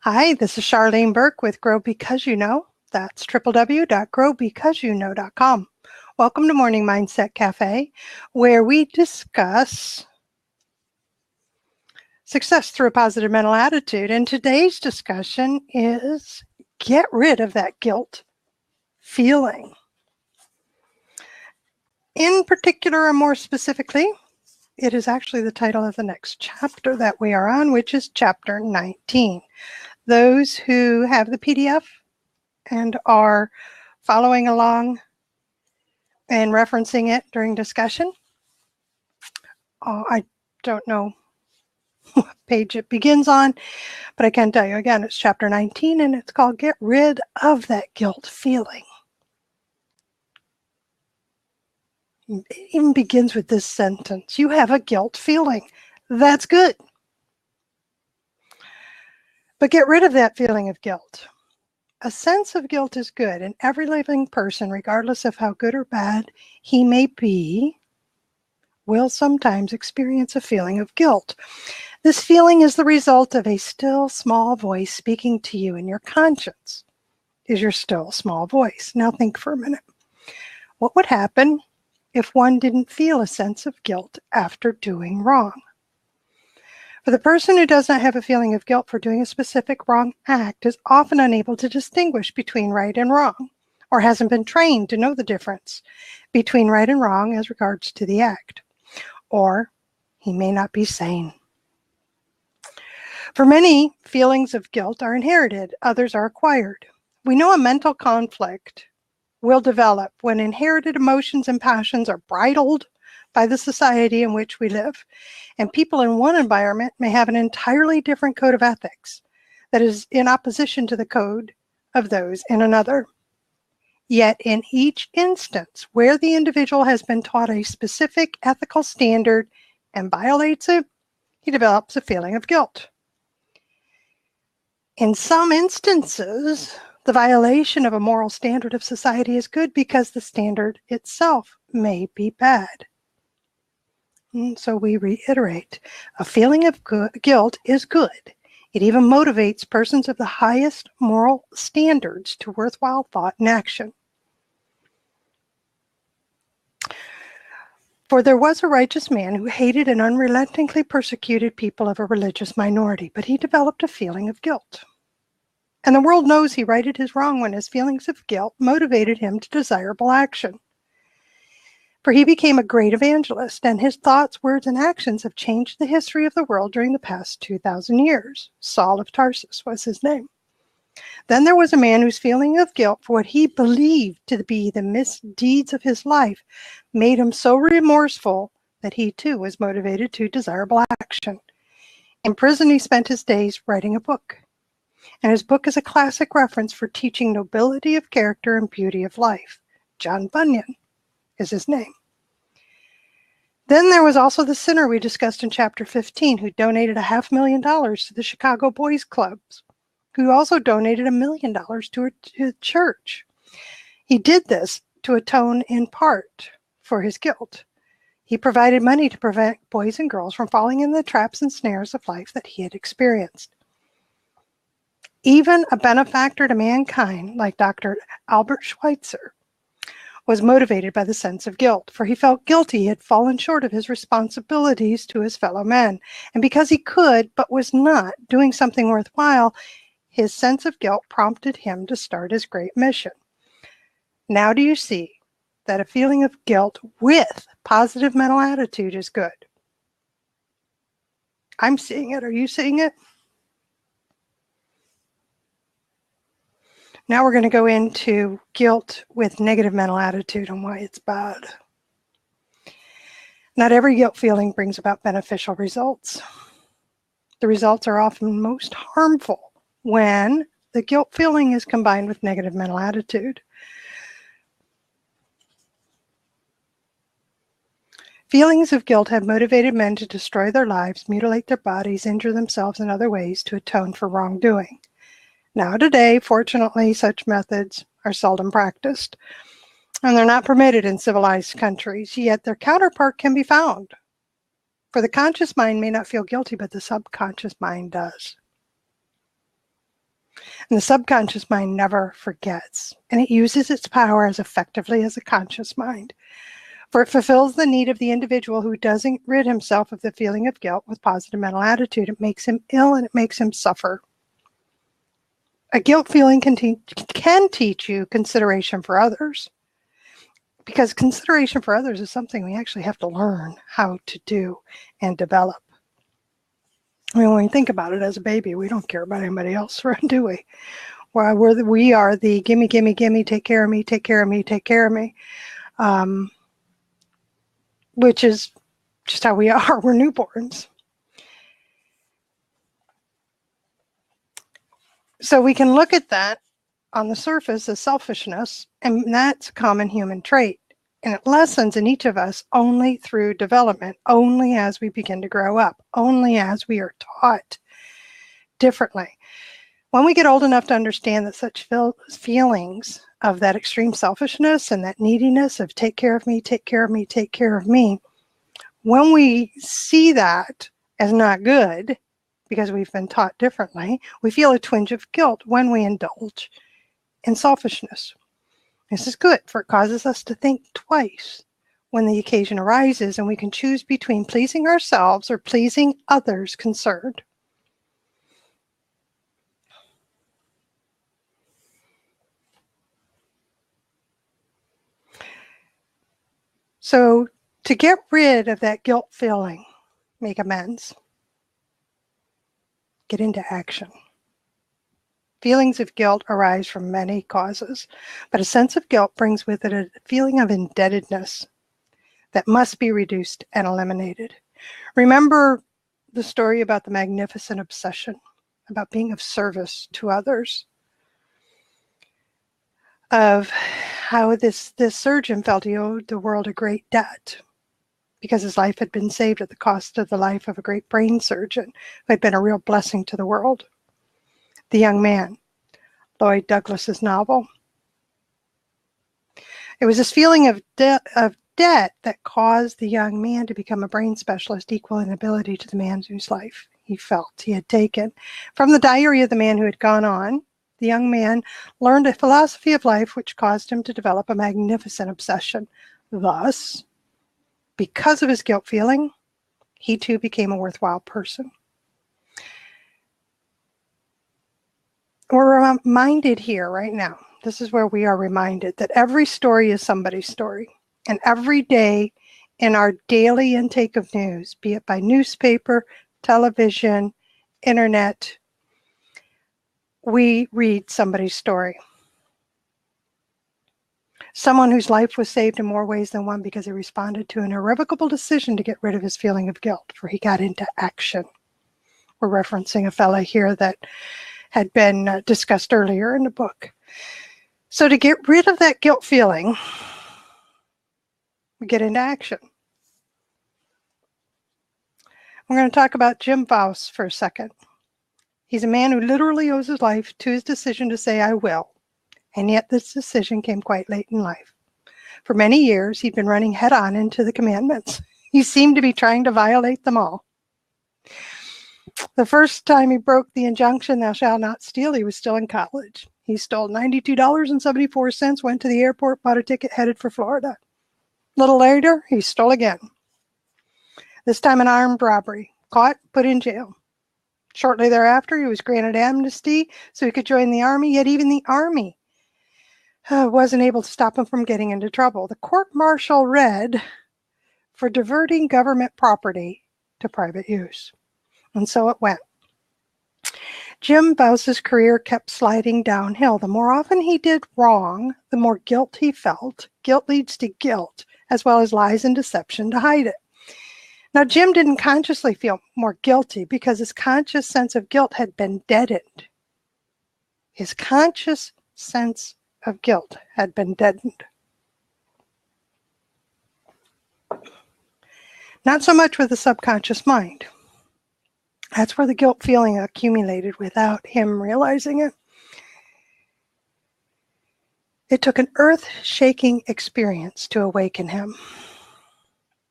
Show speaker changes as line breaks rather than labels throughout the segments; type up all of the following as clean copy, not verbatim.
Hi, this is Charlene Burke with Grow Because You Know. That's www.growbecauseyouknow.com. Welcome to Morning Mindset Cafe, where we discuss success through a positive mental attitude. And today's discussion is get rid of that guilt feeling. In particular, or more specifically, it is actually the title of the next chapter that we are on, which is chapter 19. Those who have the PDF and are following along and referencing it during discussion, I don't know what page it begins on, but I can tell you again, it's chapter 19 and it's called Get Rid of That Guilt Feeling. It even begins with this sentence: you have a guilt feeling. That's good. But get rid of that feeling of guilt. A sense of guilt is good, and every living person, regardless of how good or bad he may be, will sometimes experience a feeling of guilt. This feeling is the result of a still small voice speaking to you, and your conscience is your still small voice. Now think for a minute. What would happen if one didn't feel a sense of guilt after doing wrong? For the person who does not have a feeling of guilt for doing a specific wrong act is often unable to distinguish between right and wrong, or hasn't been trained to know the difference between right and wrong as regards to the act. Or he may not be sane. For many, feelings of guilt are inherited, others are acquired. We know a mental conflict will develop when inherited emotions and passions are bridled by the society in which we live, and people in one environment may have an entirely different code of ethics that is in opposition to the code of those in another. Yet in each instance where the individual has been taught a specific ethical standard and violates it, he develops a feeling of guilt. In some instances, the violation of a moral standard of society is good because the standard itself may be bad. And so we reiterate, a feeling of guilt is good. It even motivates persons of the highest moral standards to worthwhile thought and action. For there was a righteous man who hated and unrelentingly persecuted people of a religious minority, but he developed a feeling of guilt. And the world knows he righted his wrong when his feelings of guilt motivated him to desirable action. For he became a great evangelist, and his thoughts, words, and actions have changed the history of the world during the past 2,000 years. Saul of Tarsus was his name. Then there was a man whose feeling of guilt for what he believed to be the misdeeds of his life made him so remorseful that he too was motivated to desirable action. In prison, he spent his days writing a book. And his book is a classic reference for teaching nobility of character and beauty of life. John Bunyan is his name. Then there was also the sinner we discussed in chapter 15 who donated $500,000 to the Chicago Boys Clubs, who also donated $1 million to a church. He did this to atone in part for his guilt. He provided money to prevent boys and girls from falling in the traps and snares of life that he had experienced. Even a benefactor to mankind like Dr. Albert Schweitzer was motivated by the sense of guilt, for he felt guilty he had fallen short of his responsibilities to his fellow men. And because he could, but was not, doing something worthwhile, his sense of guilt prompted him to start his great mission. Now do you see that a feeling of guilt with positive mental attitude is good? I'm seeing it. Are you seeing it? Now we're going to go into guilt with negative mental attitude and why it's bad. Not every guilt feeling brings about beneficial results. The results are often most harmful when the guilt feeling is combined with negative mental attitude. Feelings of guilt have motivated men to destroy their lives, mutilate their bodies, injure themselves in other ways to atone for wrongdoing. Now today, fortunately, such methods are seldom practiced, and they're not permitted in civilized countries, yet their counterpart can be found. For the conscious mind may not feel guilty, but the subconscious mind does. And the subconscious mind never forgets, and it uses its power as effectively as a conscious mind. For it fulfills the need of the individual who doesn't rid himself of the feeling of guilt with positive mental attitude. It makes him ill and it makes him suffer. A guilt feeling can teach you consideration for others, because consideration for others is something we actually have to learn how to do and develop. I mean, when you think about it, as a baby, we don't care about anybody else, do we? Well, we are the gimme, gimme, gimme, take care of me, take care of me, take care of me, which is just how we are. We're newborns. So we can look at that on the surface as selfishness, and that's a common human trait. And it lessens in each of us only through development, only as we begin to grow up, only as we are taught differently. When we get old enough to understand that such feelings of that extreme selfishness and that neediness of take care of me, take care of me, take care of me, when we see that as not good, because we've been taught differently, we feel a twinge of guilt when we indulge in selfishness. This is good, for it causes us to think twice when the occasion arises, and we can choose between pleasing ourselves or pleasing others concerned. So to get rid of that guilt feeling, make amends, get into action. Feelings of guilt arise from many causes, but a sense of guilt brings with it a feeling of indebtedness that must be reduced and eliminated. Remember the story about the magnificent obsession, about being of service to others, of how this surgeon felt he owed the world a great debt because his life had been saved at the cost of the life of a great brain surgeon who had been a real blessing to the world. The Young Man, Lloyd Douglas's novel. It was this feeling of debt that caused the young man to become a brain specialist equal in ability to the man whose life he felt he had taken. From the diary of the man who had gone on, the young man learned a philosophy of life which caused him to develop a magnificent obsession. Thus, because of his guilt feeling, he too became a worthwhile person. We're reminded here right now, this is where we are reminded that every story is somebody's story. And every day in our daily intake of news, be it by newspaper, television, internet, we read somebody's story. Someone whose life was saved in more ways than one because he responded to an irrevocable decision to get rid of his feeling of guilt, for he got into action. We're referencing a fella here that had been discussed earlier in the book. So to get rid of that guilt feeling, we get into action. We're going to talk about Jim Vouse for a second. He's a man who literally owes his life to his decision to say, I will. And yet this decision came quite late in life. For many years, he'd been running head on into the commandments. He seemed to be trying to violate them all. The first time he broke the injunction, thou shalt not steal, he was still in college. He stole $92.74, went to the airport, bought a ticket, headed for Florida. A little later, he stole again. This time an armed robbery. Caught, put in jail. Shortly thereafter, he was granted amnesty so he could join the army, yet even the army wasn't able to stop him from getting into trouble. The court-martial read for diverting government property to private use. And so it went. Jim Vouse's career kept sliding downhill. The more often he did wrong, the more guilt he felt. Guilt leads to guilt, as well as lies and deception to hide it. Now, Jim didn't consciously feel more guilty because his conscious sense of guilt had been deadened. His conscious sense of guilt had been deadened. Not so much with the subconscious mind. That's where the guilt feeling accumulated without him realizing it. It took an earth-shaking experience to awaken him.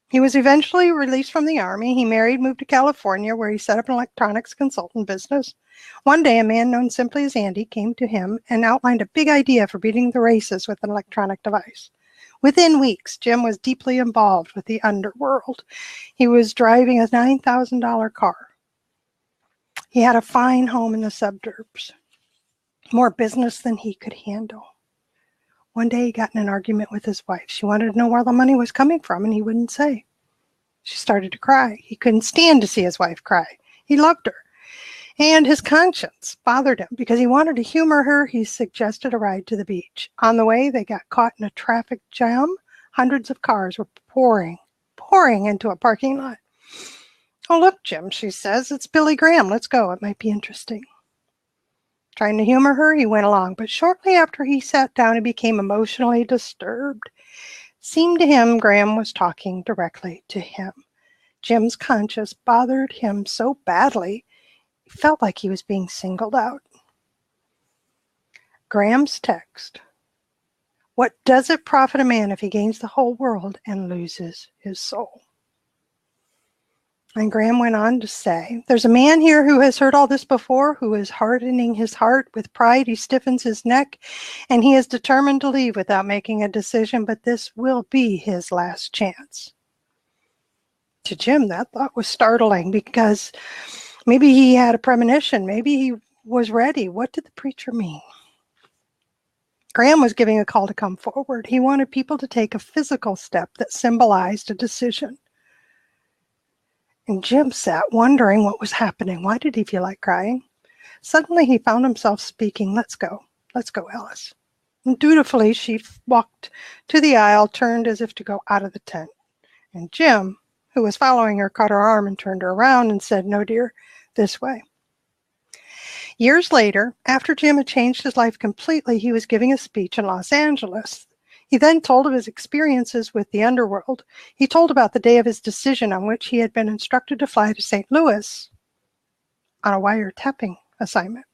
He was eventually released from the Army. He married, moved to California, where he set up an electronics consultant business. One day, a man known simply as Andy came to him and outlined a big idea for beating the races with an electronic device. Within weeks, Jim was deeply involved with the underworld. He was driving a $9,000 car. He had a fine home in the suburbs, more business than he could handle. One day he got in an argument with his wife. She wanted to know where the money was coming from, and he wouldn't say. She started to cry. He couldn't stand to see his wife cry. He loved her. And his conscience bothered him. Because he wanted to humor her, he suggested a ride to the beach. On the way, they got caught in a traffic jam. Hundreds of cars were pouring into a parking lot. "Oh, look, Jim," she says, "it's Billy Graham. Let's go. It might be interesting." Trying to humor her, he went along. But shortly after he sat down, he became emotionally disturbed. It seemed to him Graham was talking directly to him. Jim's conscience bothered him so badly, he felt like he was being singled out. Graham's text: "What does it profit a man if he gains the whole world and loses his soul?" And Graham went on to say, "There's a man here who has heard all this before, who is hardening his heart. With pride, he stiffens his neck, and he is determined to leave without making a decision, but this will be his last chance." To Jim, that thought was startling, because maybe he had a premonition. Maybe he was ready. What did the preacher mean? Graham was giving a call to come forward. He wanted people to take a physical step that symbolized a decision. And Jim sat wondering what was happening. Why did he feel like crying? Suddenly he found himself speaking. Let's go, Alice." And dutifully she walked to the aisle, turned as if to go out of the tent. And Jim, who was following her, caught her arm and turned her around and said, "No, dear, this way." Years later, after Jim had changed his life completely, he was giving a speech in Los Angeles. He then told of his experiences with the underworld. He told about the day of his decision on which he had been instructed to fly to St. Louis on a wiretapping assignment.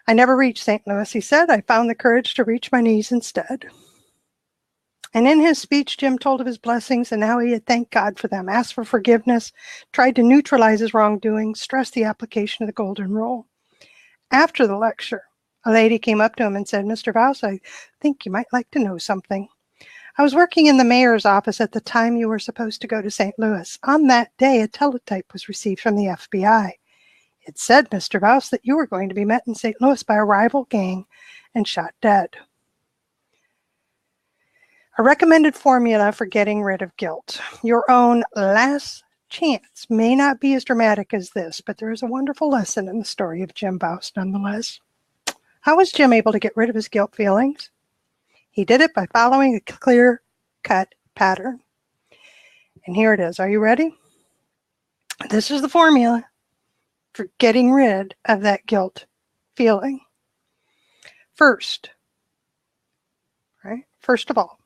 "I never reached St. Louis," he said. "I found the courage to reach my knees instead." And in his speech, Jim told of his blessings and how he had thanked God for them, asked for forgiveness, tried to neutralize his wrongdoing, stressed the application of the golden rule. After the lecture, a lady came up to him and said, "Mr. Vouse, I think you might like to know something. I was working in the mayor's office at the time you were supposed to go to St. Louis. On that day, a teletype was received from the FBI. It said, Mr. Vouse, that you were going to be met in St. Louis by a rival gang and shot dead. A recommended formula for getting rid of guilt. Your own last chance may not be as dramatic as this, but there is a wonderful lesson in the story of Jim Vouse nonetheless." How was Jim able to get rid of his guilt feelings? He did it by following a clear-cut pattern. And here it is. Are you ready? This is the formula for getting rid of that guilt feeling. First of all,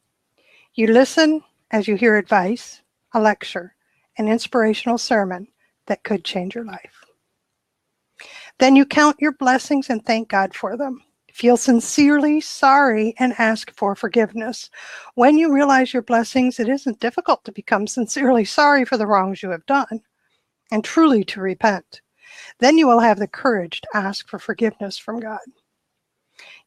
you listen as you hear advice, a lecture, an inspirational sermon that could change your life. Then you count your blessings and thank God for them. Feel sincerely sorry and ask for forgiveness. When you realize your blessings, it isn't difficult to become sincerely sorry for the wrongs you have done and truly to repent. Then you will have the courage to ask for forgiveness from God.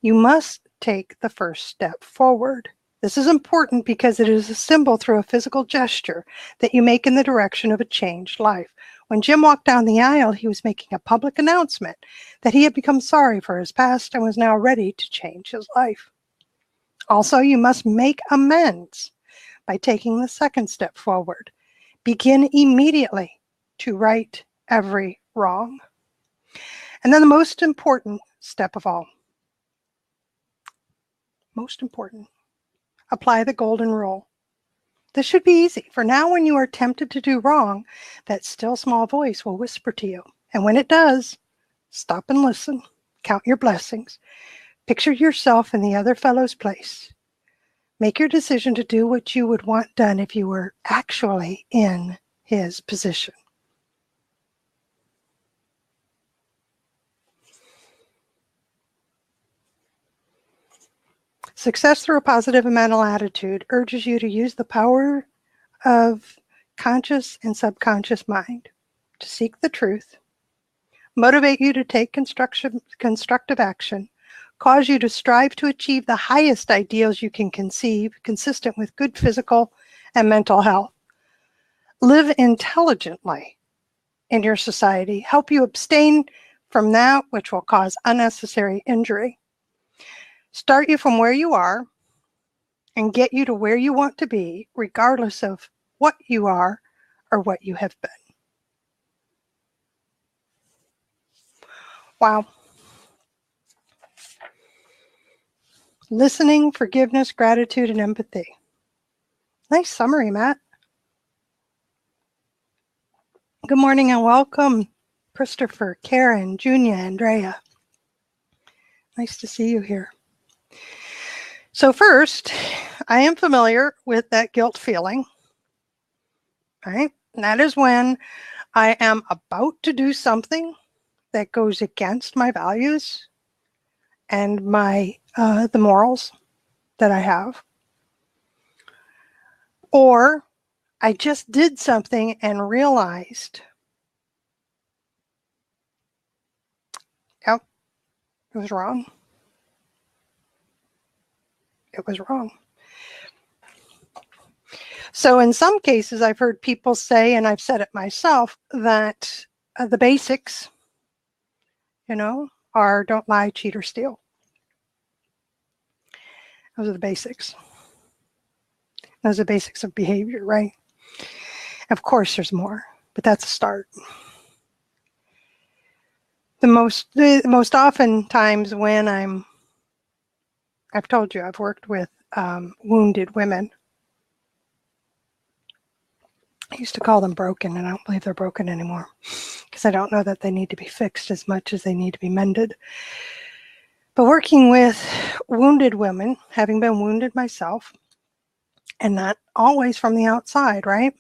You must take the first step forward. This is important because it is a symbol through a physical gesture that you make in the direction of a changed life. When Jim walked down the aisle, he was making a public announcement that he had become sorry for his past and was now ready to change his life. Also, you must make amends by taking the second step forward. Begin immediately to right every wrong. And then the most important step of all, apply the golden rule. This should be easy, for now when you are tempted to do wrong, that still small voice will whisper to you. And when it does, stop and listen. Count your blessings. Picture yourself in the other fellow's place. Make your decision to do what you would want done if you were actually in his position. Success through a positive mental attitude urges you to use the power of conscious and subconscious mind to seek the truth, motivate you to take constructive action, cause you to strive to achieve the highest ideals you can conceive, consistent with good physical and mental health. Live intelligently in your society, help you abstain from that which will cause unnecessary injury, start you from where you are, and get you to where you want to be, regardless of what you are or what you have been. Wow. Listening, forgiveness, gratitude, and empathy. Nice summary, Matt. Good morning and welcome, Christopher, Karen, Junia, Andrea. Nice to see you here. So first, I am familiar with that guilt feeling, right? And that is when I am about to do something that goes against my values and my the morals that I have. Or I just did something and realized, yep, it was wrong. It was wrong. So in some cases, I've heard people say, and I've said it myself, that the basics, are don't lie, cheat, or steal. Those are the basics. Those are the basics of behavior, right? Of course, there's more, but that's a start. The most often times when I've told you, I've worked with wounded women. I used to call them broken, and I don't believe they're broken anymore because I don't know that they need to be fixed as much as they need to be mended. But working with wounded women, having been wounded myself, and not always from the outside, right?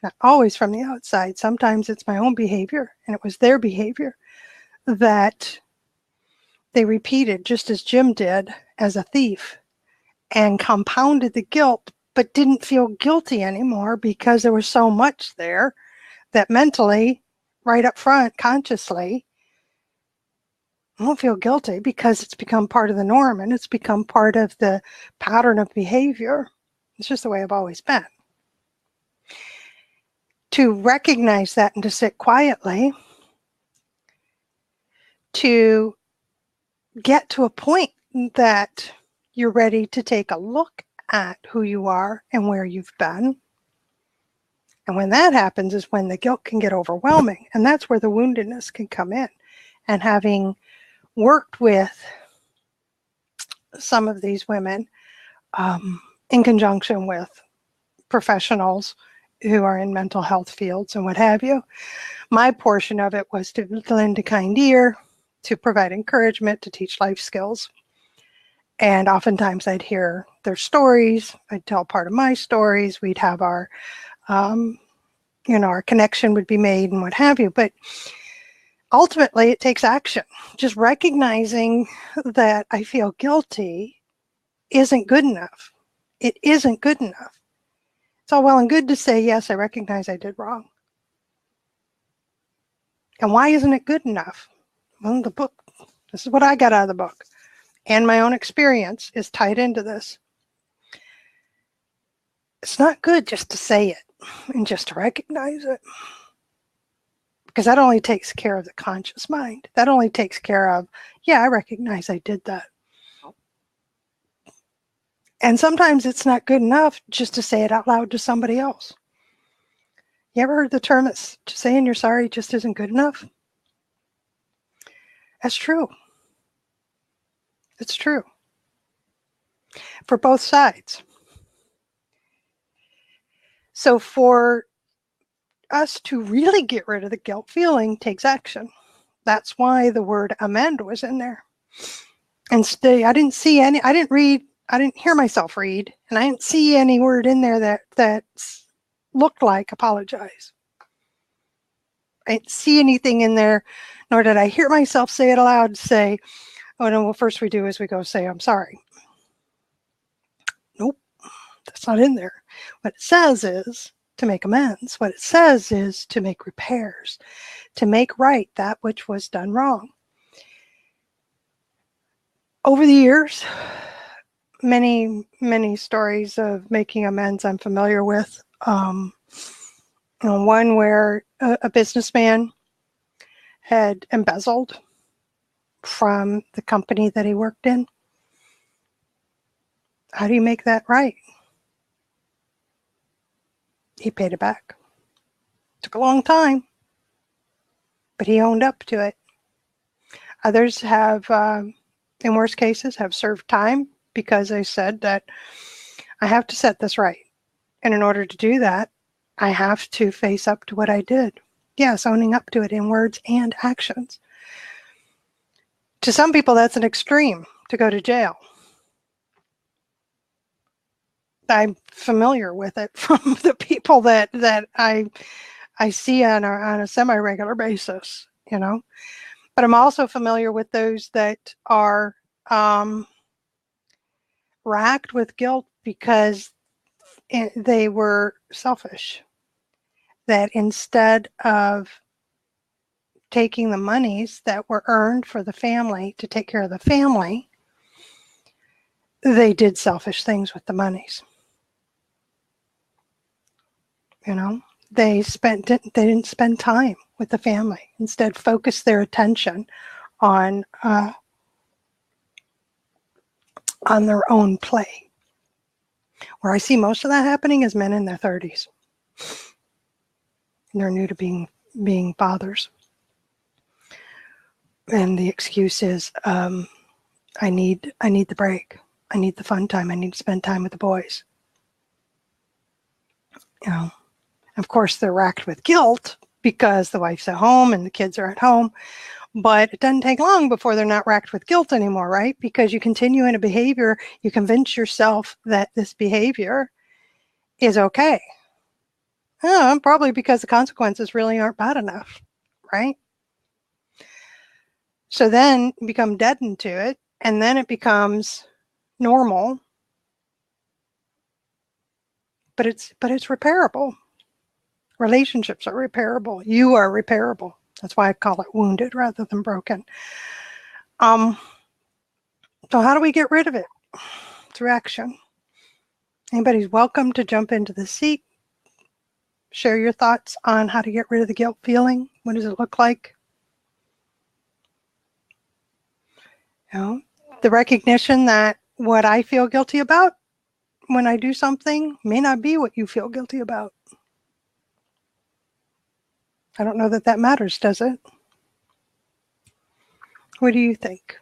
Not always from the outside. Sometimes it's my own behavior, and it was their behavior that they repeated, just as Jim did, as a thief, and compounded the guilt, but didn't feel guilty anymore because there was so much there that mentally, right up front, consciously, I don't feel guilty because it's become part of the norm and it's become part of the pattern of behavior. It's just the way I've always been. To recognize that and to sit quietly, to get to a point that you're ready to take a look at who you are and where you've been. And when that happens is when the guilt can get overwhelming. And that's where the woundedness can come in. And having worked with some of these women in conjunction with professionals who are in mental health fields and what have you, my portion of it was to lend a kind ear, to provide encouragement, to teach life skills. And oftentimes I'd hear their stories. I'd tell part of my stories. We'd have our, our connection would be made and what have you. But ultimately, it takes action. Just recognizing that I feel guilty isn't good enough. It isn't good enough. It's all well and good to say, yes, I recognize I did wrong. And why isn't it good enough? Well, the book, this is what I got out of the book. And my own experience is tied into this. It's not good just to say it and just to recognize it. Because that only takes care of the conscious mind. That only takes care of, yeah, I recognize I did that. And sometimes it's not good enough just to say it out loud to somebody else. You ever heard the term that saying you're sorry just isn't good enough? That's true. It's true. For both sides. So for us to really get rid of the guilt feeling takes action. That's why the word amend was in there. And I didn't hear myself read, and I didn't see any word in there that looked like apologize. I didn't see anything in there, nor did I hear myself say it aloud, say, oh no, what first we do is we go say, I'm sorry. Nope. That's not in there. What it says is to make amends. What it says is to make repairs, to make right that which was done wrong. Over the years, many stories of making amends I'm familiar with. One where a businessman had embezzled from the company that he worked in. How do you make that right? He paid it back. Took a long time, but he owned up to it. Others have, in worst cases, have served time because they said that I have to set this right. And in order to do that, I have to face up to what I did. Yes, owning up to it in words and actions. To some people, that's an extreme, to go to jail. I'm familiar with it from the people that I see on a semi-regular basis, you know. But I'm also familiar with those that are racked with guilt because they were selfish. That instead of taking the monies that were earned for the family to take care of the family, they did selfish things with the monies. You know, they didn't spend time with the family. Instead, focused their attention on their own play. Where I see most of that happening is men in their 30s. And they're new to being fathers. And the excuse is, I need the break. I need the fun time. I need to spend time with the boys. You know, of course, they're racked with guilt because the wife's at home and the kids are at home. But it doesn't take long before they're not racked with guilt anymore, right? Because you continue in a behavior, you convince yourself that this behavior is okay. Probably because the consequences really aren't bad enough, right? So then you become deadened to it, and then it becomes normal. But it's repairable. Relationships are repairable. You are repairable. That's why I call it wounded rather than broken. So how do we get rid of it? Through action. Anybody's welcome to jump into the seat. Share your thoughts on how to get rid of the guilt feeling. What does it look like? You know, the recognition that what I feel guilty about when I do something may not be what you feel guilty about. I don't know that that matters, does it? What do you think?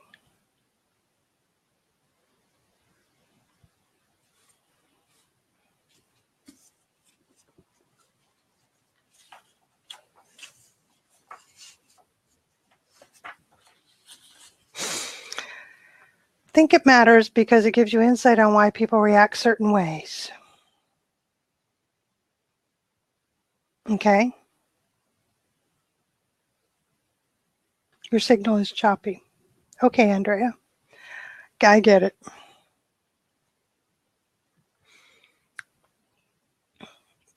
I think it matters because it gives you insight on why people react certain ways. Okay? Your signal is choppy. Okay, Andrea. I get it.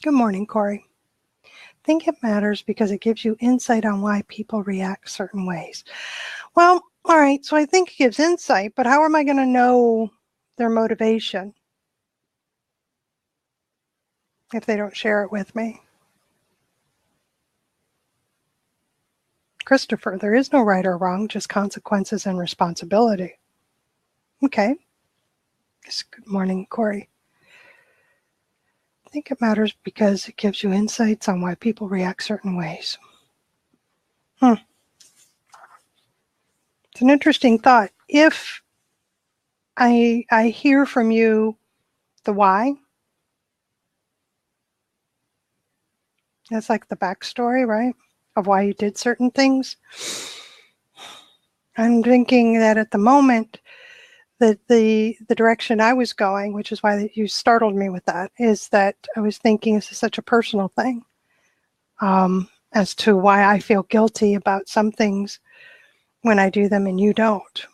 Good morning, Corey. I think it matters because it gives you insight on why people react certain ways. Well, all right, so I think it gives insight, but how am I going to know their motivation if they don't share it with me? Christopher, there is no right or wrong, just consequences and responsibility. Okay. Yes, good morning, Corey. I think it matters because it gives you insights on why people react certain ways. It's an interesting thought. If I hear from you the why, that's like the backstory, right, of why you did certain things. I'm thinking that at the moment that the direction I was going, which is why you startled me with that, is that I was thinking this is such a personal thing as to why I feel guilty about some things when I do them and you don't.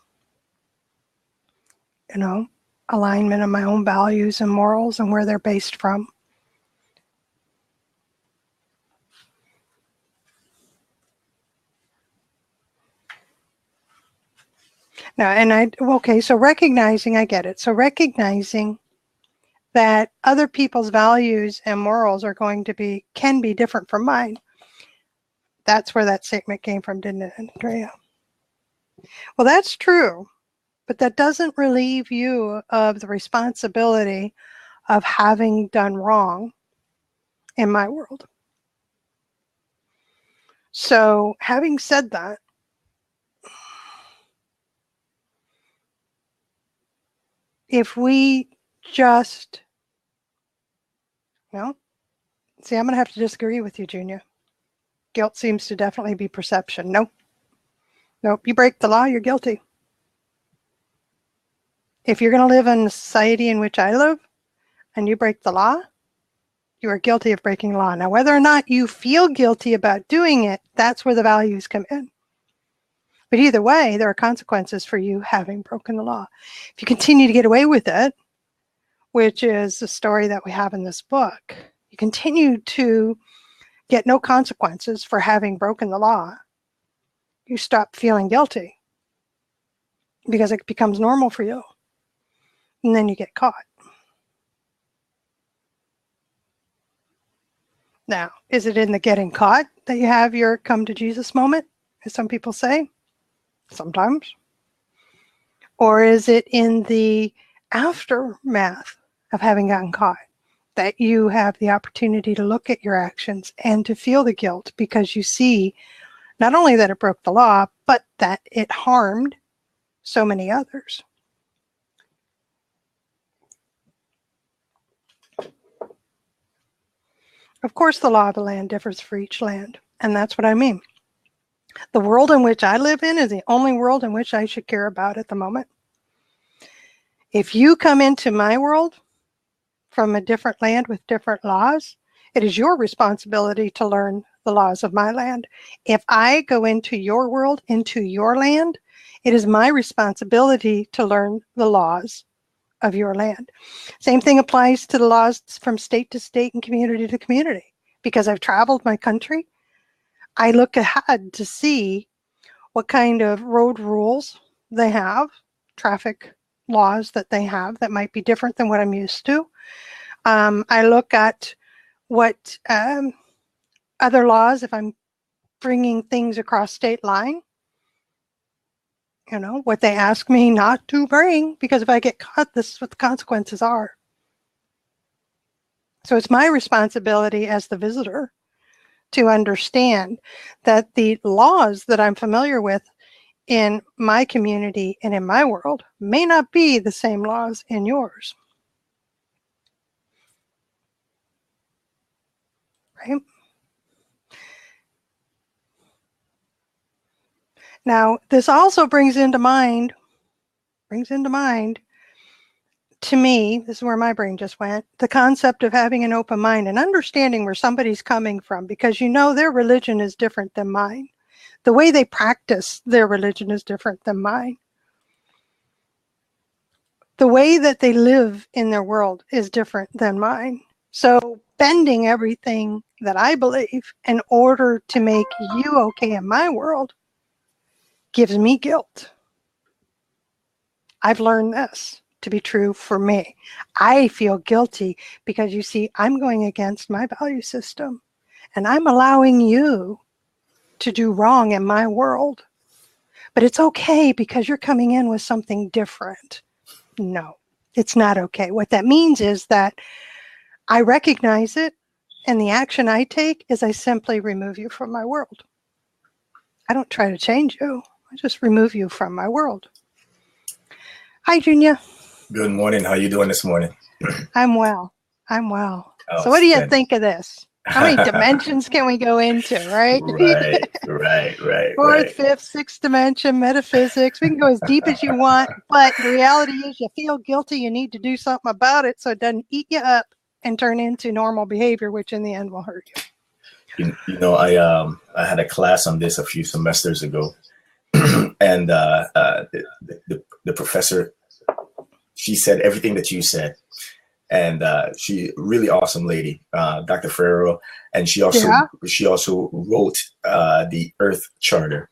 You know, alignment of my own values and morals and where they're based from. Now, okay, so recognizing, I get it. So recognizing that other people's values and morals are can be different from mine. That's where that statement came from, didn't it, Andrea? Well, that's true, but that doesn't relieve you of the responsibility of having done wrong in my world. So having said that, if we just, well, see, I'm going to have to disagree with you, Junior. Guilt seems to definitely be perception. Nope. You break the law, you're guilty. If you're going to live in the society in which I live and you break the law, you are guilty of breaking law. Now, whether or not you feel guilty about doing it, that's where the values come in. But either way, there are consequences for you having broken the law. If you continue to get away with it, which is the story that we have in this book, you continue to get no consequences for having broken the law. You stop feeling guilty because it becomes normal for you. And then you get caught. Now, is it in the getting caught that you have your come to Jesus moment, as some people say? Sometimes. Or is it in the aftermath of having gotten caught that you have the opportunity to look at your actions and to feel the guilt because you see not only that it broke the law, but that it harmed so many others? Of course, the law of the land differs for each land, and that's what I mean. The world in which I live in is the only world in which I should care about at the moment. If you come into my world from a different land with different laws, it is your responsibility to learn the laws of my land. If I go into your world, into your land, it is my responsibility to learn the laws of your land. Same thing applies to the laws from state to state and community to community. Because I've traveled my country, I look ahead to see what kind of road rules they have, traffic laws that they have that might be different than what I'm used to. I look at what other laws, if I'm bringing things across state line, what they ask me not to bring, because if I get caught, this is what the consequences are. So it's my responsibility as the visitor to understand that the laws that I'm familiar with in my community and in my world may not be the same laws in yours. Right? Now, this also brings into mind, to me, this is where my brain just went, the concept of having an open mind and understanding where somebody's coming from, because their religion is different than mine. The way they practice their religion is different than mine. The way that they live in their world is different than mine. So bending everything that I believe in order to make you okay in my world gives me guilt. I've learned this to be true for me. I feel guilty because, you see, I'm going against my value system and I'm allowing you to do wrong in my world. But it's okay because you're coming in with something different. No, it's not okay. What that means is that I recognize it, and the action I take is I simply remove you from my world. I don't try to change you. I just remove you from my world. Hi, Junior.
Good morning. How are you doing this morning?
I'm well. So what do you think of this? How many dimensions can we go into, right?
Right.
Fourth, fifth, sixth dimension, metaphysics. We can go as deep as you want, but the reality is you feel guilty. You need to do something about it so it doesn't eat you up and turn into normal behavior, which in the end will hurt you.
I had a class on this a few semesters ago, and the professor, she said everything that you said. And she really awesome lady, Dr. Ferrero, and
Yeah.
she also wrote the Earth Charter,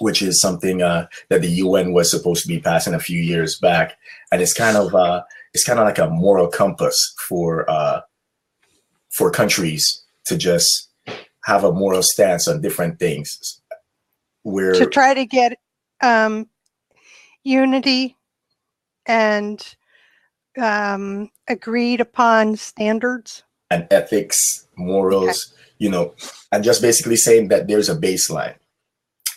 which is something that the UN was supposed to be passing a few years back, and it's kind of like a moral compass for countries to just have a moral stance on different things.
To try to get unity and agreed upon standards
and ethics, morals,
okay.
And just basically saying that there's a baseline.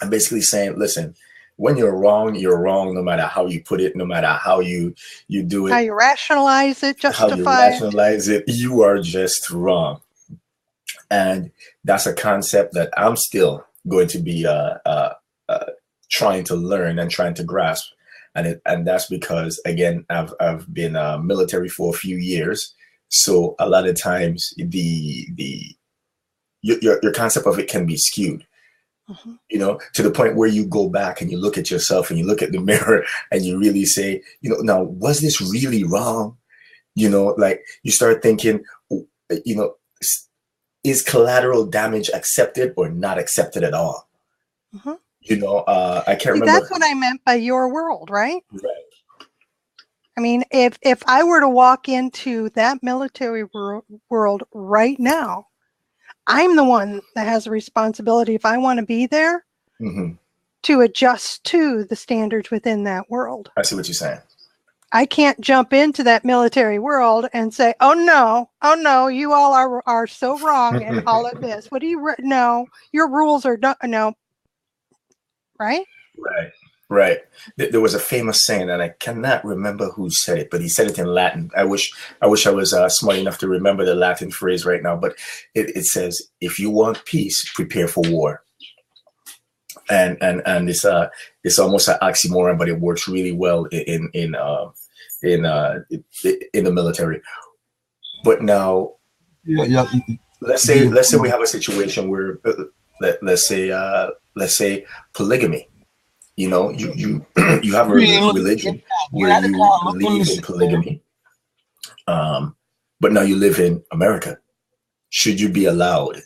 I'm basically saying, listen, when you're wrong no matter how you put it, no matter how you do it,
how you rationalize it,
how you
justify
rationalize it, you are just wrong. And that's a concept that I'm still going to be trying to learn and trying to grasp. And that's because, again, I've been military for a few years. So a lot of times your concept of it can be skewed. To the point where you go back and you look at yourself and you look at the mirror and you really say, now, was this really wrong? Like you start thinking, is collateral damage accepted or not accepted at all? I can't remember.
That's what I meant by your world, right?
Right.
I mean, if I were to walk into that military world right now, I'm the one that has a responsibility, if I want to be there, to adjust to the standards within that world.
I see what you're saying.
I can't jump into that military world and say, oh no, you all are so wrong in all of this. What do you, no, your rules are, no. Right?
Right. There was a famous saying, and I cannot remember who said it, but he said it in Latin. I wish I was smart enough to remember the Latin phrase right now, but it says, if you want peace, prepare for war. And it's almost an oxymoron, but it works really well in the military. But now, let's say we have a situation where let's say polygamy. You have a religion where you believe in polygamy, but now you live in America. Should you be allowed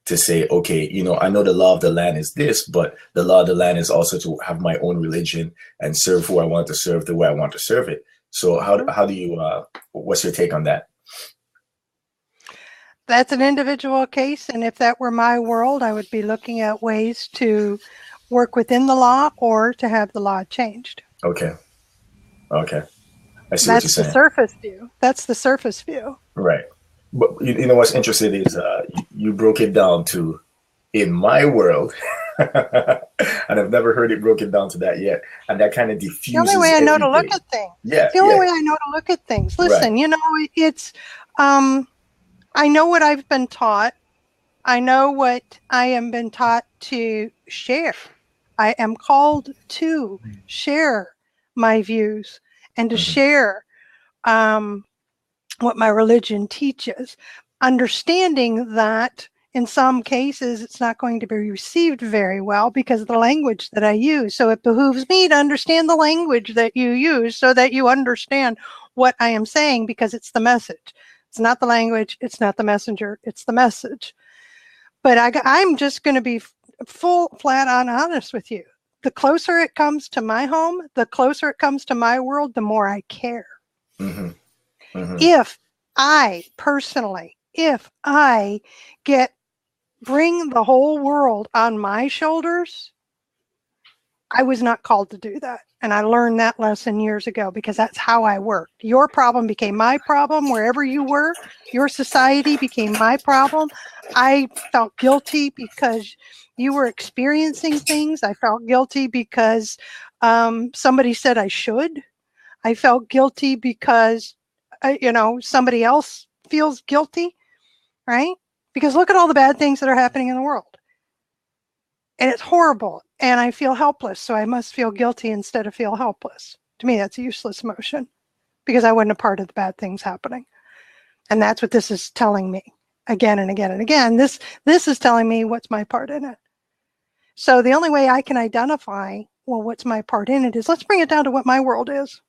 to say, okay, I know the law of the land is this, but the law of the land is also to have my own religion and serve who I want to serve the way I want to serve it. So how do you, what's your take on that?
That's an individual case. And if that were my world, I would be looking at ways to work within the law or to have the law changed.
Okay. I see what you're saying.
That's the surface view. That's the surface view.
Right. But what's interesting is you broke it down to, in my world, and I've never heard it broken down to that yet. And that kind of diffuses
the only way I know to look at things.
Yeah.
The only way I know to look at things. Listen, right. It's, I know what I've been taught. I know what I am been taught to share. I am called to share my views and to share what my religion teaches, understanding that in some cases it's not going to be received very well because of the language that I use. So it behooves me to understand the language that you use so that you understand what I am saying, because it's the message. It's not the language, it's not the messenger, it's the message. But I'm just going to be flat on honest with you. The closer it comes to my home, the closer it comes to my world, the more I care. If I personally, bring the whole world on my shoulders, I was not called to do that. And I learned that lesson years ago, because that's how I worked. Your problem became my problem wherever you were. Your society became my problem. I felt guilty because you were experiencing things. I felt guilty because somebody said I should. I felt guilty because, somebody else feels guilty, right? Because look at all the bad things that are happening in the world. And it's horrible. And I feel helpless. So I must feel guilty instead of feel helpless. To me, that's a useless emotion, because I wasn't a part of the bad things happening. And that's what this is telling me again and again and again. This is telling me what's my part in it. So the only way I can identify, well, what's my part in it is, let's bring it down to what my world is.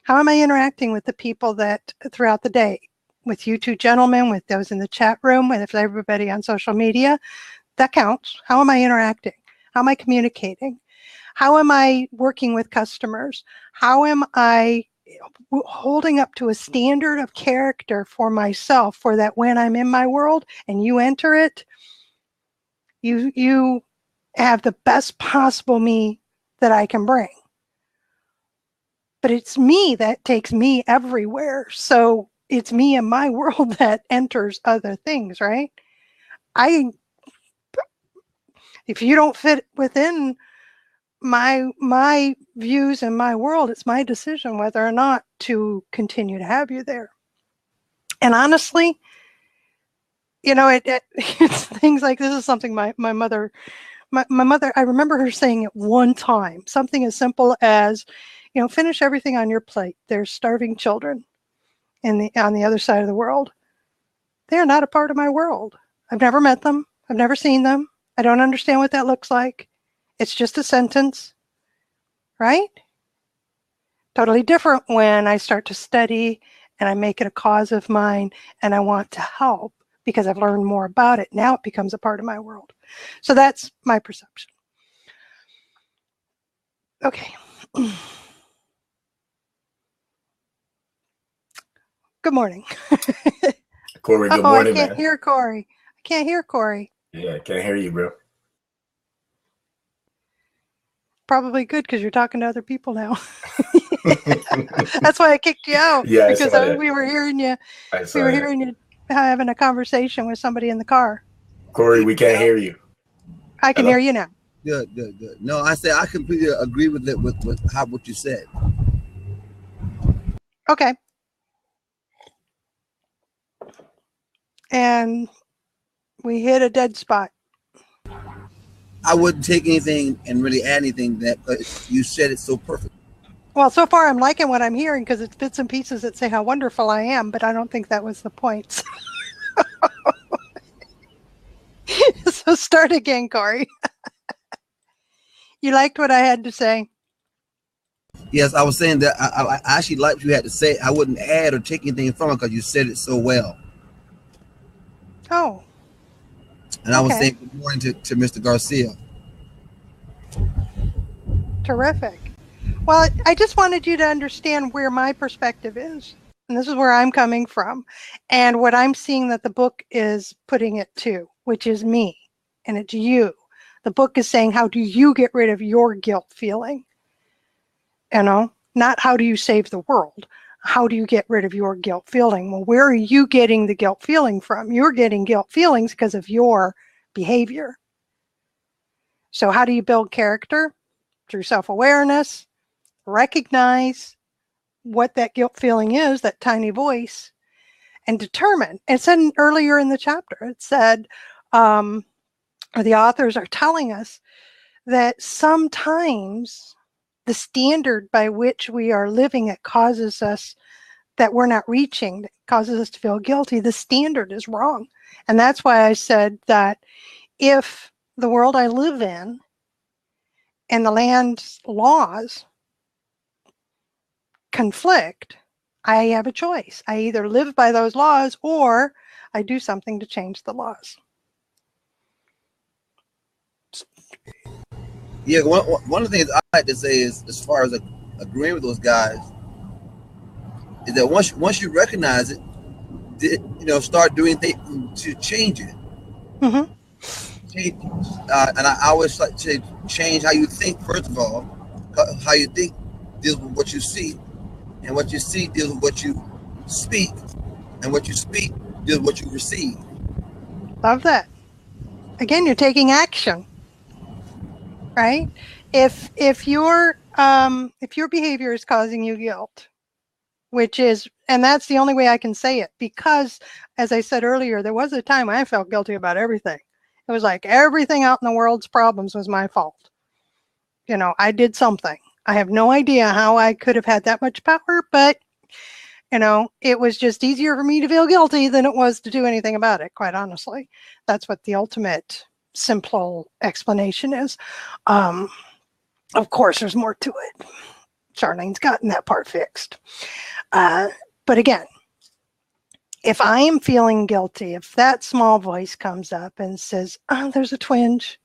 How am I interacting with the people that throughout the day? With you two gentlemen, with those in the chat room, with everybody on social media, that counts. How am I interacting? How am I communicating? How am I working with customers? How am I holding up to a standard of character for myself, for that when I'm in my world and you enter it, you have the best possible me that I can bring. But it's me that takes me everywhere. So it's me and my world that enters other things, right? If you don't fit within my views and my world, it's my decision whether or not to continue to have you there. And honestly, it's things like this is something my mother, I remember her saying it one time, something as simple as, finish everything on your plate. There's starving children on the other side of the world. They're not a part of my world. I've never met them. I've never seen them. I don't understand what that looks like. It's just a sentence, right? Totally different when I start to study and I make it a cause of mine and I want to help because I've learned more about it. Now it becomes a part of my world. So that's my perception. Okay. Good morning.
Corey, good morning,
I can't
man.
hear Corey. I can't hear Corey.
Yeah, can't hear you, bro.
Probably good because you're talking to other people now. That's why I kicked you out.
Yeah,
because
I saw that.
we were hearing you.
I
We
saw
were
that.
hearing you having a conversation with somebody in the car.
Corey, we can't hear you.
I can hear you now.
Good. No, I said I completely agree with it with what you said.
Okay. And we hit a dead spot.
I wouldn't take anything and really add anything that you said it so perfect.
Well, so far I'm liking what I'm hearing because it's bits and pieces that say how wonderful I am, but I don't think that was the point. So start again, Corey. You liked what I had to say?
Yes, I was saying that I actually liked what you had to say. I wouldn't add or take anything from it because you said it so well.
Oh.
And I was saying good morning to Mr. Garcia.
Terrific. Well, I just wanted you to understand where my perspective is. And this is where I'm coming from. And what I'm seeing that the book is putting it to, which is me. And it's you. The book is saying, how do you get rid of your guilt feeling? Not how do you save the world? How do you get rid of your guilt feeling? Well, where are you getting the guilt feeling from? You're getting guilt feelings because of your behavior. So how do you build character? Through self-awareness, recognize what that guilt feeling is, that tiny voice, and determine. It said earlier in the chapter, it said, the authors are telling us that sometimes the standard by which we are living, it causes us that we're not reaching, that causes us to feel guilty. The standard is wrong. And that's why I said that if the world I live in and the land's laws conflict, I have a choice. I either live by those laws or I do something to change the laws.
Yeah, one of the things I like to say is, as far as agreeing with those guys, is that once you recognize it, start doing things to change it.
Mm-hmm.
And I always like to change how you think. First of all, how you think deals with what you see, and what you see deals with what you speak, and what you speak deals with what you receive.
Love that. Again, you're taking action, right? If your behavior is causing you guilt, and that's the only way I can say it, because as I said earlier, there was a time I felt guilty about everything. It was like everything out in the world's problems was my fault. I did something. I have no idea how I could have had that much power, but it was just easier for me to feel guilty than it was to do anything about it, quite honestly. That's what the ultimate simple explanation is. Of course, there's more to it, Charlene's gotten that part fixed. But again, if I am feeling guilty, if that small voice comes up and says, oh, there's a twinge.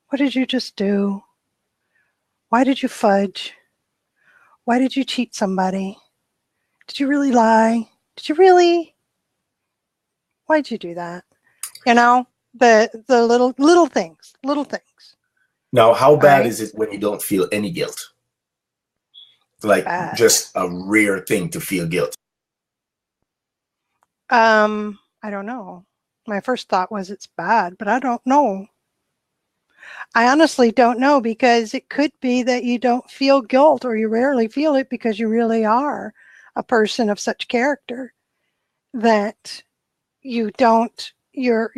What did you just do? Why did you fudge? Why did you cheat somebody? Did you really lie? Did you really? Why'd you do that? You know, the little things.
Now, how bad
Right.
is it when you don't feel any guilt? Like
Bad.
just a rare thing to feel guilt.
I don't know. My first thought was it's bad, but I don't know. I honestly don't know, because it could be that you don't feel guilt, or you rarely feel it because you really are a person of such character that you don't, you're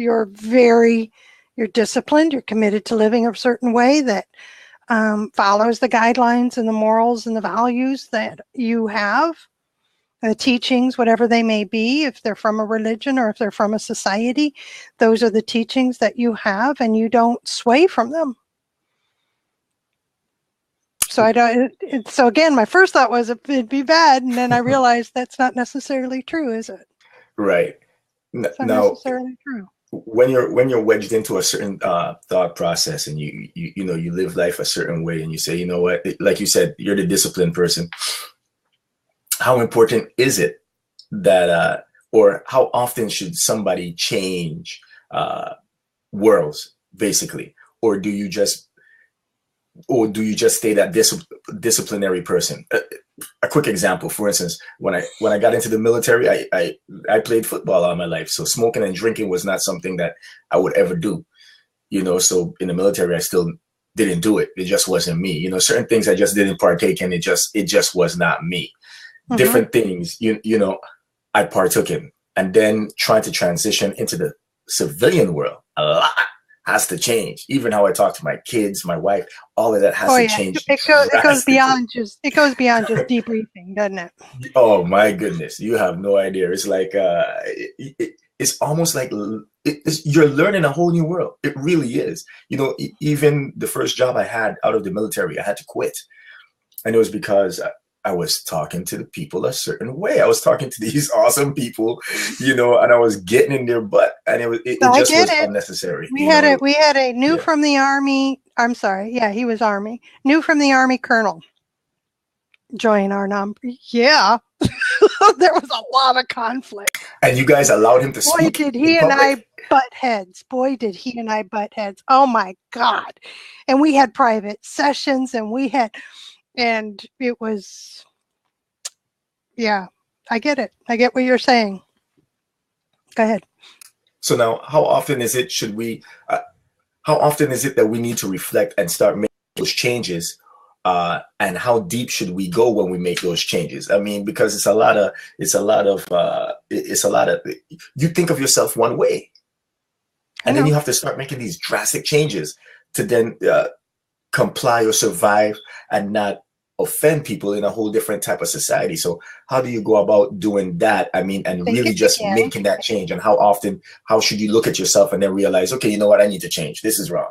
disciplined, you're committed to living a certain way that follows the guidelines and the morals and the values that you have, the teachings, whatever they may be, if they're from a religion or if they're from a society, those are the teachings that you have, and you don't sway from them. So I don't. So again, my first thought was it'd be bad, and then I realized that's not necessarily true, is it?
Right.
It's not
Now,
necessarily true.
when you're wedged into a certain thought process, and you know, you live life a certain way, and you say, you know what, like you said, you're the disciplined person. How important is it that, or how often should somebody change worlds, basically, or do you just stay that disciplinary person? A quick example, for instance, when I got into the military, I played football all my life, so smoking and drinking was not something that I would ever do. You know, so in the military, I still didn't do it. It just wasn't me. You know, certain things I just didn't partake in. It just was not me. Mm-hmm. Different things, you know, I partook in, and then trying to transition into the civilian world, a lot has to change. Even how I talk to my kids, my wife, all of that has to change.
It goes beyond just debriefing, doesn't it?
Oh my goodness, you have no idea. It's like it's almost like you're learning a whole new world. It really is. You know, even the first job I had out of the military, I had to quit, and it was because I was talking to the people a certain way. I was talking to these awesome people, you know, and I was getting in their butt, and it just was unnecessary.
We had a new from the Army. I'm sorry. Yeah, he was Army. New from the Army colonel join our number. Yeah. There was a lot of conflict.
And you guys allowed him to speak.
Boy, did he and I butt heads. Oh my God. And we had private sessions, and it was, yeah, I get it. I get what you're saying. Go ahead.
So now, how often is it that we need to reflect and start making those changes? And how deep should we go when we make those changes? I mean, because it's a lot of, you think of yourself one way, and then you have to start making these drastic changes to then comply or survive and not offend people in a whole different type of society. So how do you go about doing that? I mean, and really just making that change? And how should you look at yourself and then realize, okay, you know what, I need to change. This is wrong.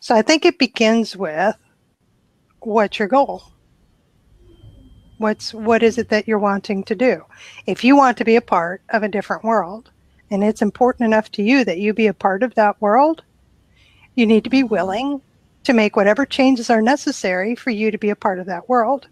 So I think it begins with, what's your goal? What is it that you're wanting to do? If you want to be a part of a different world, and it's important enough to you that you be a part of that world, you need to be willing to make whatever changes are necessary for you to be a part of that world.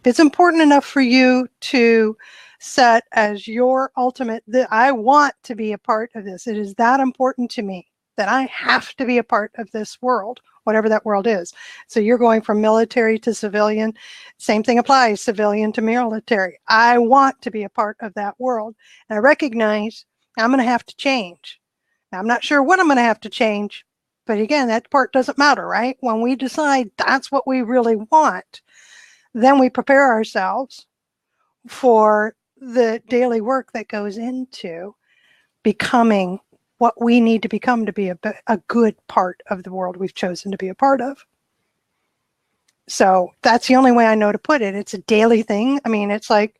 If it's important enough for you to set as your ultimate, that I want to be a part of this, it is that important to me that I have to be a part of this world, whatever that world is. So you're going from military to civilian, same thing applies, civilian to military. I want to be a part of that world. And I recognize I'm going to have to change. Now, I'm not sure what I'm going to have to change, but again, that part doesn't matter, right? When we decide that's what we really want, then we prepare ourselves for the daily work that goes into becoming what we need to become to be a good part of the world we've chosen to be a part of. So that's the only way I know to put it. It's a daily thing. I mean, it's like,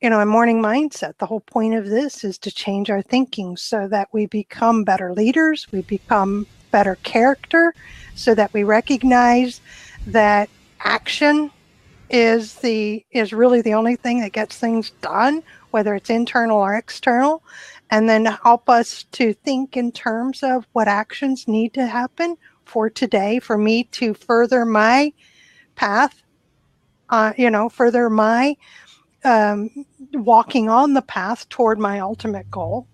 you know, a morning mindset. The whole point of this is to change our thinking so that we become better leaders, we become better character, so that we recognize that action is really the only thing that gets things done, whether it's internal or external, and then help us to think in terms of what actions need to happen for today for me to further my path, further my walking on the path toward my ultimate goal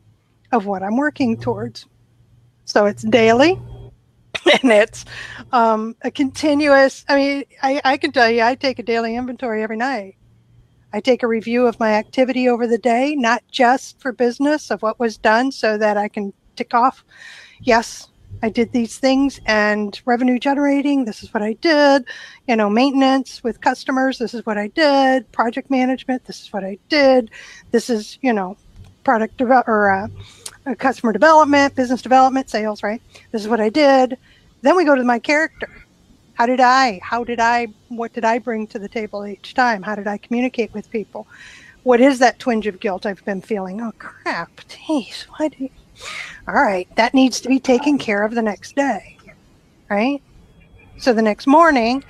of what I'm working towards. So it's daily. And it's a continuous, I can tell you, I take a daily inventory every night. I take a review of my activity over the day, not just for business, of what was done so that I can tick off, yes, I did these things, and revenue generating, this is what I did, maintenance with customers, this is what I did, project management, this is what I did, this is, product customer development, business development, sales, right? This is what I did. Then we go to my character. What did I bring to the table each time? How did I communicate with people? What is that twinge of guilt I've been feeling? Oh, crap. Geez, all right, that needs to be taken care of the next day, right? So the next morning,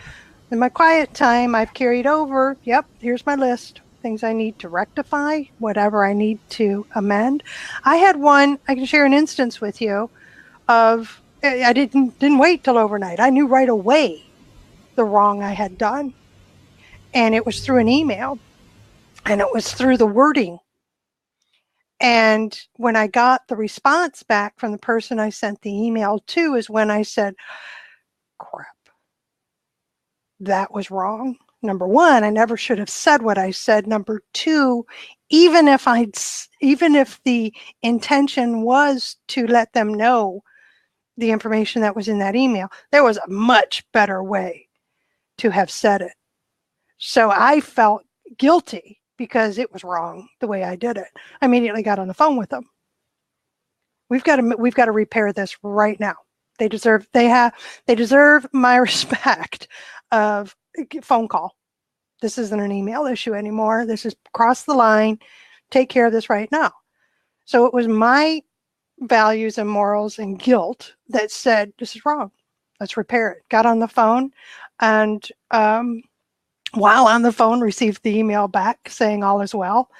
in my quiet time, I've carried over, yep, here's my list. Things I need to rectify, whatever I need to amend. I had one, I can share an instance with you of, I didn't wait till overnight. I knew right away the wrong I had done. And it was through an email, and it was through the wording. And when I got the response back from the person I sent the email to is when I said, crap, that was wrong. Number one, I never should have said what I said. Number two, even if the intention was to let them know the information that was in that email, there was a much better way to have said it. So I felt guilty because it was wrong the way I did it. I immediately got on the phone with them. We've got to repair this right now. They deserve my respect of phone call. This isn't an email issue anymore. This is cross the line. Take care of this right now. So it was my values and morals and guilt that said, this is wrong. Let's repair it. Got on the phone, and while on the phone, received the email back saying all is well.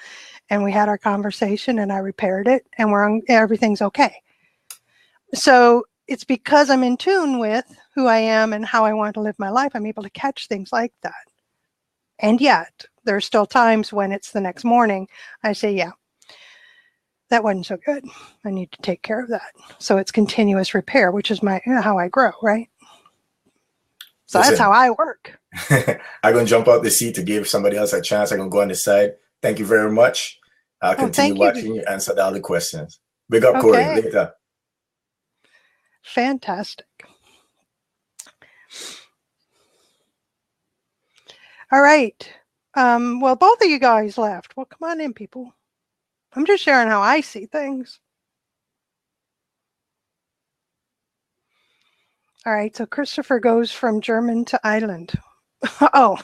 And we had our conversation, and I repaired it, and everything's okay. So it's because I'm in tune with who I am and how I want to live my life, I'm able to catch things like that. And yet, there are still times when it's the next morning, I say, yeah, that wasn't so good. I need to take care of that. So it's continuous repair, which is how I grow, right? So listen, that's how I work.
I'm going to jump out the seat to give somebody else a chance. I'm going to go on this side. Thank you very much. I'll continue watching you answer all the questions. Big up, Corey. Later.
Fantastic. All right. Well, both of you guys left. Well, come on in, people. I'm just sharing how I see things. All right. So Christopher goes from German to Island. Oh.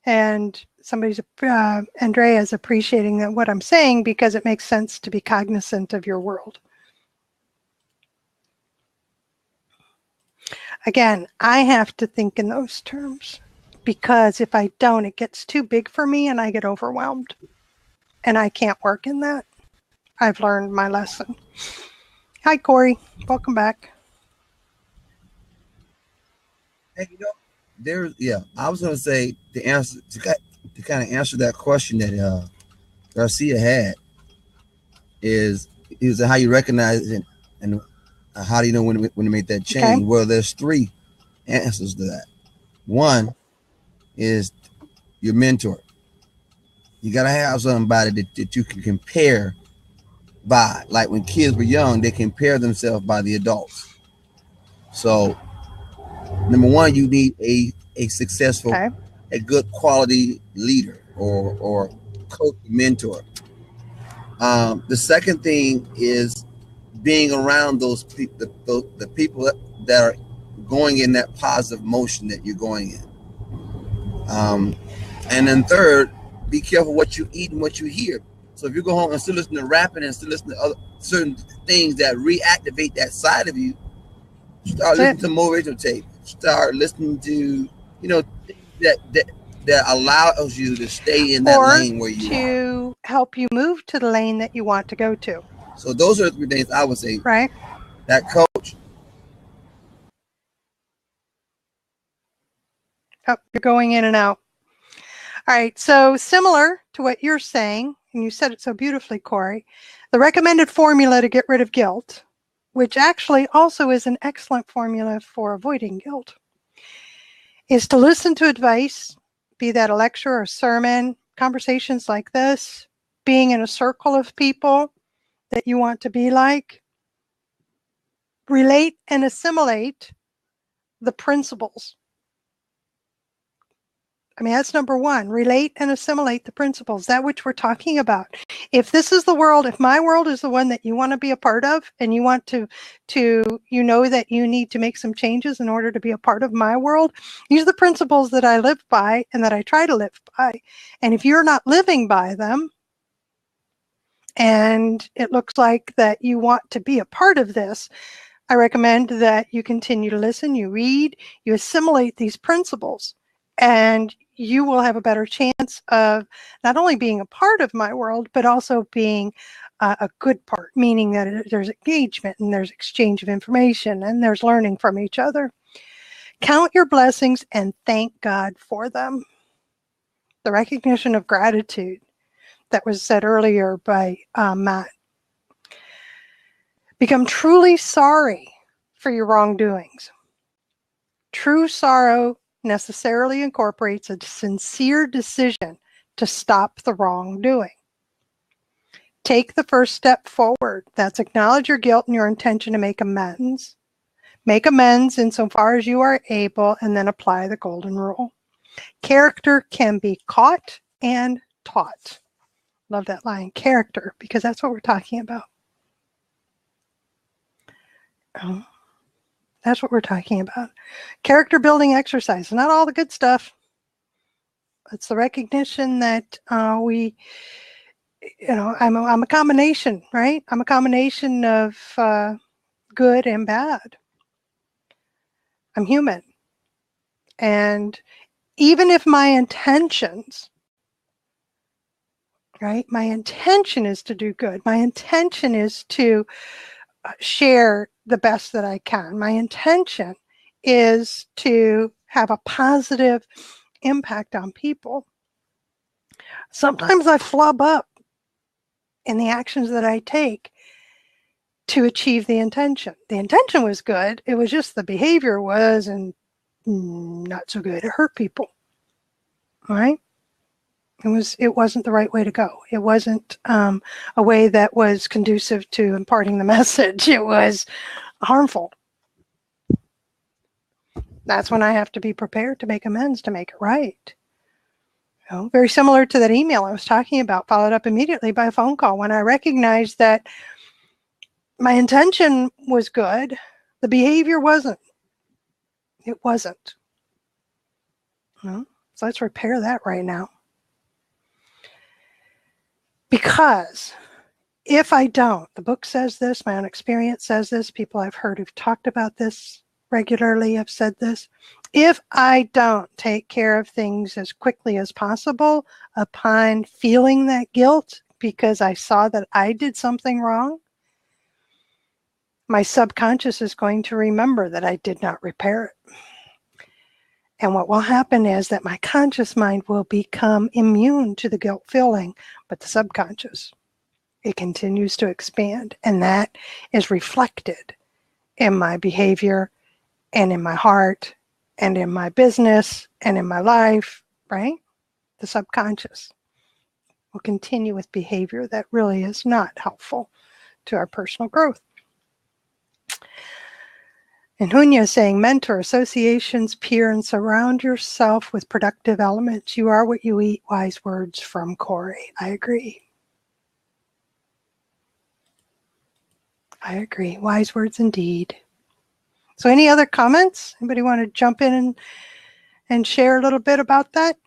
And Andrea's appreciating that what I'm saying because it makes sense to be cognizant of your world. Again, I have to think in those terms because if I don't, it gets too big for me and I get overwhelmed. And I can't work in that. I've learned my lesson. Hi, Corey. Welcome back.
Hey, I was going to say to kind of answer that question that Garcia had is how you recognize it and how do you know when to make that change? Okay. Well, there's three answers to that. One is your mentor. You got to have somebody that you can compare by. Like when kids were young, they compare themselves by the adults. So number one, you need a successful, a good quality leader or coach, mentor. The second thing is being around those people, the people that are going in that positive motion that you're going in. And then third, be careful what you eat and what you hear. So if you go home and still listen to rapping and still listen to other certain things that reactivate that side of you, start listening to motivational tape. Start listening to, you know, things that allows you to stay in that lane where you are.
To help you move to the lane that you want to go to.
So those are the 3 things I would say.
Right.
That coach.
Oh, you're going in and out. All right. So similar to what you're saying, and you said it so beautifully, Corey, the recommended formula to get rid of guilt, which actually also is an excellent formula for avoiding guilt, is to listen to advice, be that a lecture or a sermon, conversations like this, being in a circle of people that you want to be like, relate and assimilate the principles. I mean, that's number one, relate and assimilate the principles, that which we're talking about. If this is the world, if my world is the one that you want to be a part of, and you want to you know that you need to make some changes in order to be a part of my world, these are the principles that I live by and that I try to live by. And if you're not living by them, and it looks like that you want to be a part of this, I recommend that you continue to listen, you read, you assimilate these principles, and you will have a better chance of not only being a part of my world, but also being a good part, meaning that there's engagement and there's exchange of information and there's learning from each other. Count your blessings and thank God for them. The recognition of gratitude that was said earlier by Matt. Become truly sorry for your wrongdoings. True sorrow necessarily incorporates a sincere decision to stop the wrongdoing. Take the first step forward. That's acknowledge your guilt and your intention to make amends. Make amends insofar as you are able, and then apply the golden rule. Character can be caught and taught. Love that line, character, because that's what we're talking about. Oh. That's what we're talking about. Character building exercise, not all the good stuff. It's the recognition that I'm a combination, right? I'm a combination of good and bad. I'm human. And even if my intentions, right? My intention is to do good. My intention is to share the best that I can. My intention is to have a positive impact on people. Sometimes I flub up in the actions that I take to achieve the intention. The intention was good. It was just the behavior was not so good. It hurt people. All right? It wasn't the right way to go. It wasn't a way that was conducive to imparting the message. It was harmful. That's when I have to be prepared to make amends to make it right. You know, very similar to that email I was talking about, followed up immediately by a phone call when I recognized that my intention was good. The behavior wasn't. It wasn't. You know? So let's repair that right now. Because if I don't, the book says this, my own experience says this, people I've heard who've talked about this regularly have said this. If I don't take care of things as quickly as possible upon feeling that guilt because I saw that I did something wrong, my subconscious is going to remember that I did not repair it. And what will happen is that my conscious mind will become immune to the guilt feeling, but the subconscious, it continues to expand. And that is reflected in my behavior and in my heart and in my business and in my life, right? The subconscious will continue with behavior that really is not helpful to our personal growth. And Hunya is saying, mentor, associations, peer, and surround yourself with productive elements. You are what you eat. Wise words from Corey. I agree. I agree. Wise words indeed. So any other comments? Anybody want to jump in and share a little bit about that?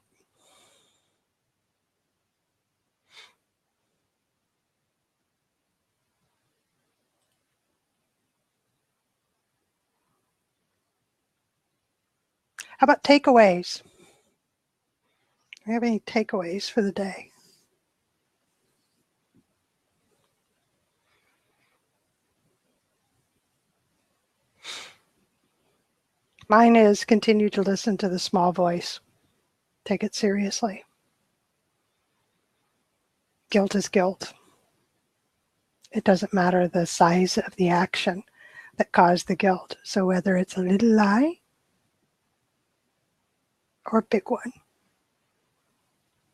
How about takeaways? Do you have any takeaways for the day? Mine is continue to listen to the small voice. Take it seriously. Guilt is guilt. It doesn't matter the size of the action that caused the guilt. So whether it's a little lie or a big one,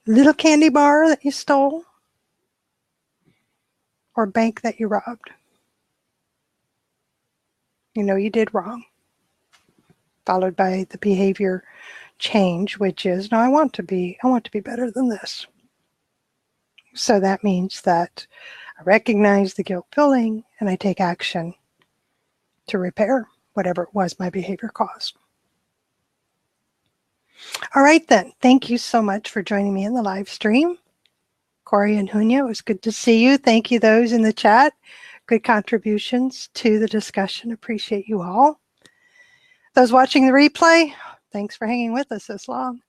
little candy bar that you stole or bank that you robbed, you know you did wrong. Followed by the behavior change, which is, no, I want to be better than this. So that means that I recognize the guilt feeling and I take action to repair whatever it was my behavior caused. All right then, thank you so much for joining me in the live stream. Corey and Hunya, it was good to see you. Thank you those in the chat. Good contributions to the discussion. Appreciate you all. Those watching the replay, thanks for hanging with us this long.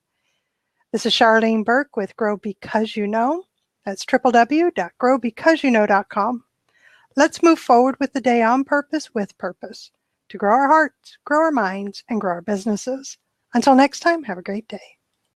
This is Charlene Burke with Grow Because You Know. That's www.growbecauseyouknow.com. Let's move forward with the day on purpose, with purpose, to grow our hearts, grow our minds, and grow our businesses. Until next time, have a great day.